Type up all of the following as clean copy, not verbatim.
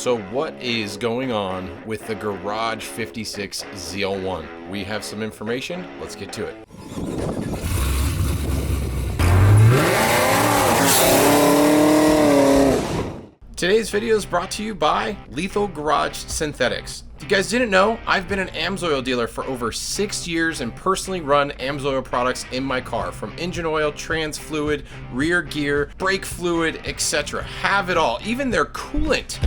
So what is going on with the Garage 56 ZL1? We have some information. Let's get to it. Today's video is brought to you by Lethal Garage Synthetics. If you guys didn't know, I've been an AMSOIL dealer for over 6 years and personally run AMSOIL products in my car, from engine oil, trans fluid, rear gear, brake fluid, etc. Have it all, even their coolant.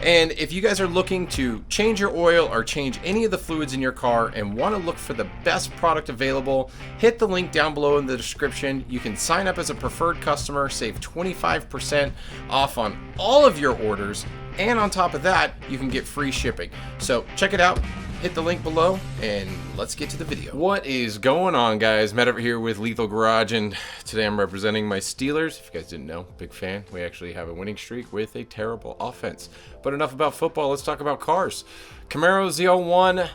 And if you guys are looking to change your oil or change any of the fluids in your car and want to look for the best product available, hit the link down below in the description. You can sign up as a preferred customer, save 25% off on all of your orders, and on top of that, you can get free shipping. So check it out. Hit the link below and let's get to the video. What is going on, guys? Matt over here with Lethal Garage, and today I'm representing my Steelers. If you guys didn't know, big fan. We actually have a winning streak with a terrible offense. But enough about football, let's talk about cars. Camaro ZL1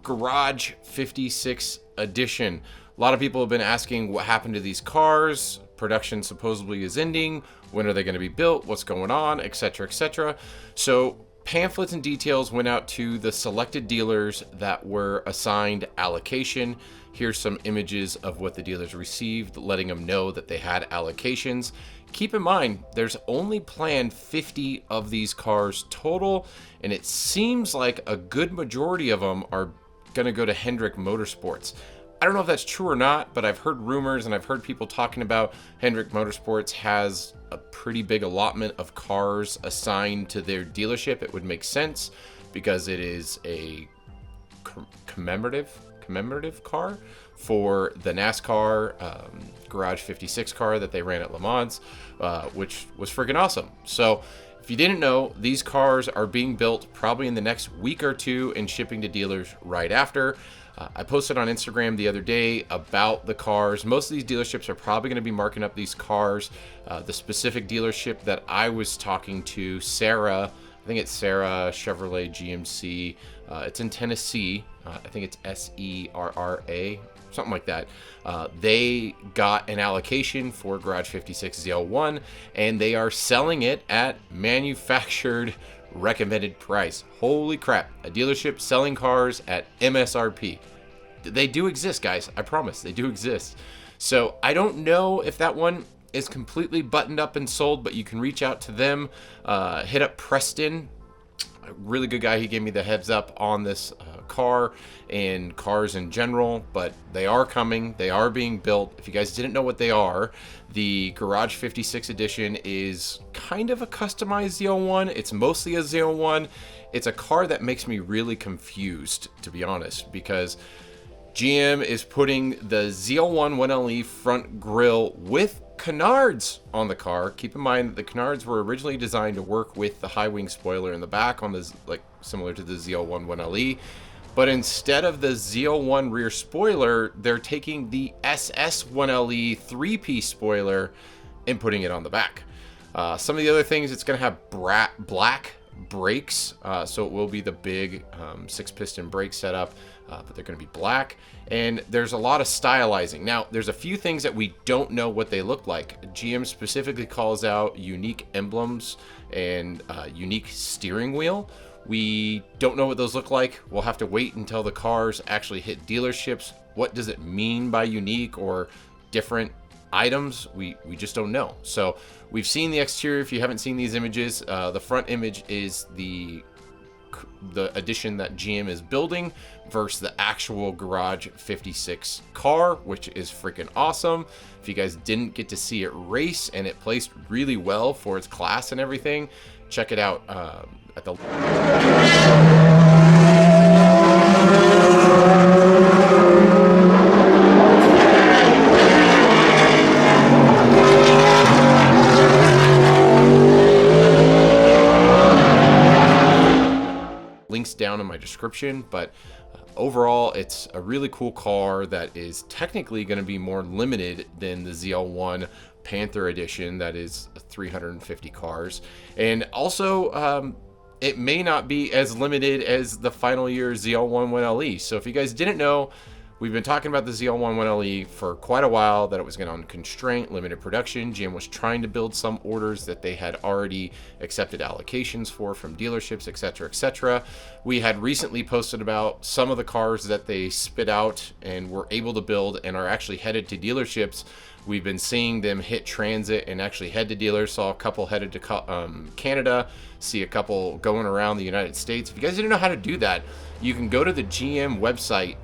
Garage 56 edition. A lot of people have been asking what happened to these cars. Production supposedly is ending. When are they going to be built? What's going on? Etc. etc. So pamphlets and details went out to the selected dealers that were assigned allocation. Here's some images of what the dealers received, letting them know that they had allocations. Keep in mind, there's only planned 50 of these cars total, and it seems like a good majority of them are going to go to Hendrick Motorsports. I don't know if that's true or not, but I've heard rumors and I've heard people talking about Hendrick Motorsports has a pretty big allotment of cars assigned to their dealership. It would make sense because it is a commemorative car for the NASCAR Garage 56 car that they ran at Le Mans, which was freaking awesome. So if you didn't know, these cars are being built probably in the next week or two and shipping to dealers right after. I posted on Instagram the other day about the cars. Most of these dealerships are probably going to be marking up these cars. The specific dealership that I was talking to, Sarah, I think it's Sarah Chevrolet GMC. It's in Tennessee. I think it's SERRA, something like that. They got an allocation for Garage 56 ZL1, and they are selling it at manufactured recommended price. Holy crap, a dealership selling cars at MSRP. They do exist, guys. I promise, they do exist. So I don't know if that one is completely buttoned up and sold, but you can reach out to them. Hit up Preston, a really good guy. He gave me the heads up on this car and cars in general, but they are coming. They are being built. If you guys didn't know what they are, the Garage 56 edition is kind of a customized ZL1. It's mostly a ZL1. It's a car that makes me really confused, to be honest, because GM is putting the ZL1 1LE front grille with canards on the car. Keep in mind that the canards were originally designed to work with the high wing spoiler in the back on this, like similar to the ZL1 1LE. But instead of the ZL1 rear spoiler, they're taking the SS1LE 3-piece spoiler and putting it on the back. Some of the other things, it's going to have black brakes, so it will be the big 6-piston brake setup, but they're going to be black. And there's a lot of stylizing. Now, there's a few things that we don't know what they look like. GM specifically calls out unique emblems and unique steering wheel. We don't know what those look like. We'll have to wait until the cars actually hit dealerships. What does it mean by unique or different items? We just don't know. So we've seen the exterior. If you haven't seen these images, the front image is the edition that GM is building versus the actual Garage 56 car, which is freaking awesome. If you guys didn't get to see it race, and it placed really well for its class and everything, check it out at the links down in my description. But overall, it's a really cool car that is technically going to be more limited than the ZL1 Panther edition that is 350 cars, and also it may not be as limited as the final year ZL1 1LE. So if you guys didn't know, We've been talking about the ZL1 1LE for quite a while, that it was going on constraint, limited production. GM was trying to build some orders that they had already accepted allocations for from dealerships, etc., etc. We had recently posted about some of the cars that they spit out and were able to build and are actually headed to dealerships. We've been seeing them hit transit and actually head to dealers. Saw a couple headed to Canada, see a couple going around the United States. If you guys didn't know how to do that, you can go to the GM website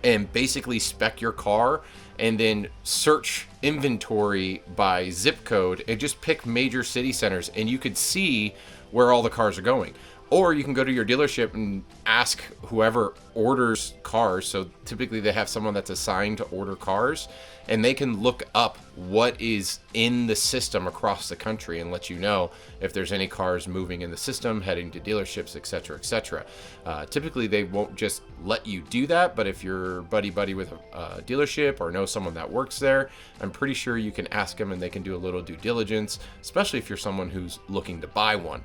and basically spec your car and then search inventory by zip code and just pick major city centers, and you could see where all the cars are going. Or you can go to your dealership and ask whoever orders cars. So typically they have someone that's assigned to order cars, and they can look up what is in the system across the country and let you know if there's any cars moving in the system, heading to dealerships, etc., etc. Typically they won't just let you do that, but if you're buddy with a dealership or know someone that works there, I'm pretty sure you can ask them and they can do a little due diligence, especially if you're someone who's looking to buy one.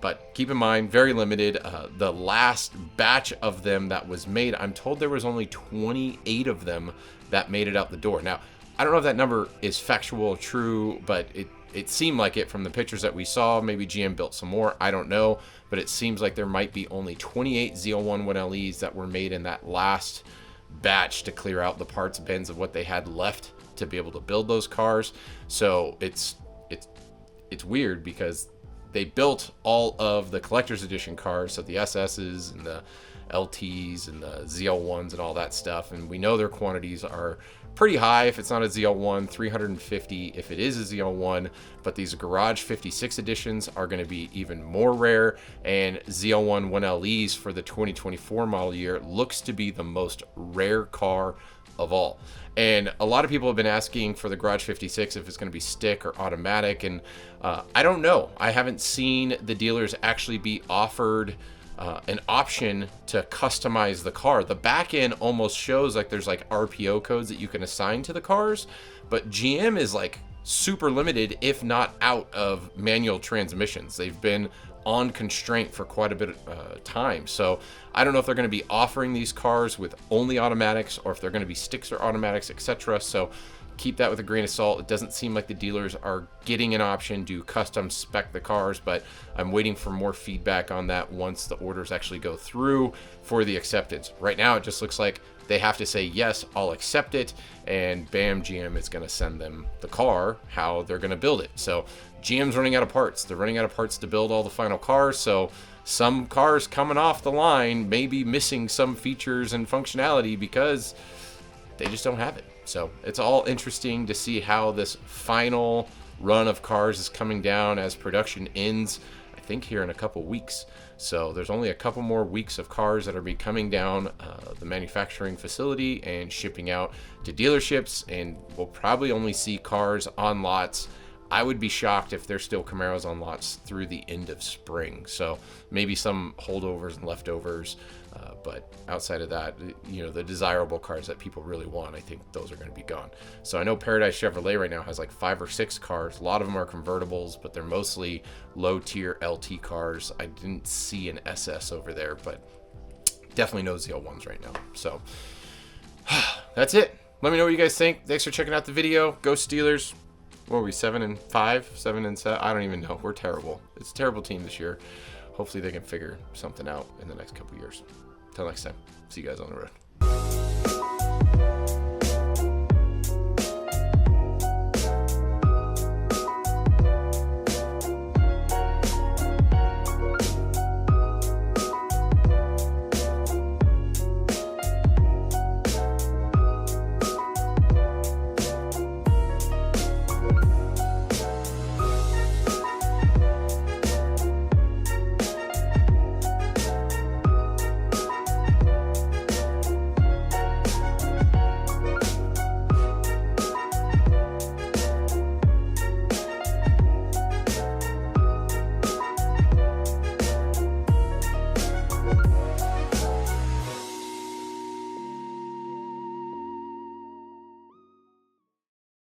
But keep in mind, very limited. The last batch of them that was made, I'm told there was only 28 of them that made it out the door. Now, I don't know if that number is factual or true, but it seemed like it from the pictures that we saw. Maybe GM built some more, I don't know, but it seems like there might be only 28 ZL1 1LEs that were made in that last batch to clear out the parts bins of what they had left to be able to build those cars. So it's weird because they built all of the collector's edition cars, so the SS's and the LTs and the ZL1s and all that stuff, and we know their quantities are pretty high. If it's not a ZL1, 350 if it is a ZL1, but these Garage 56 editions are going to be even more rare, and ZL1 1LEs for the 2024 model year looks to be the most rare car of all. And a lot of people have been asking for the Garage 56 if it's going to be stick or automatic, and I don't know. I haven't seen the dealers actually be offered an option to customize the car. The back end almost shows like there's like RPO codes that you can assign to the cars, but GM is like super limited, if not out of manual transmissions. They've been on constraint for quite a bit of time. So I don't know if they're going to be offering these cars with only automatics or if they're going to be sticks or automatics, etc. So keep that with a grain of salt. It doesn't seem like the dealers are getting an option to custom spec the cars, but I'm waiting for more feedback on that once the orders actually go through for the acceptance. Right now, it just looks like they have to say, yes, I'll accept it, and bam, GM is going to send them the car, how they're going to build it. So GM's running out of parts. They're running out of parts to build all the final cars, so some cars coming off the line may be missing some features and functionality because they just don't have it. So it's all interesting to see how this final run of cars is coming down as production ends, I think here in a couple weeks. So there's only a couple more weeks of cars that are be coming down the manufacturing facility and shipping out to dealerships, and we'll probably only see cars on lots. I would be shocked if there's still Camaros on lots through the end of spring. So maybe some holdovers and leftovers, but outside of that, you know, the desirable cars that people really want, I think those are going to be gone. So I know Paradise Chevrolet right now has like 5 or 6 cars. A lot of them are convertibles, but they're mostly low tier LT cars. I didn't see an SS over there, but definitely no ZL1s right now. So that's it. Let me know what you guys think. Thanks for checking out the video. Go Steelers. What were we, 7-5, 7-7? I don't even know. We're terrible. It's a terrible team this year. Hopefully they can figure something out in the next couple years. Until next time, see you guys on the road.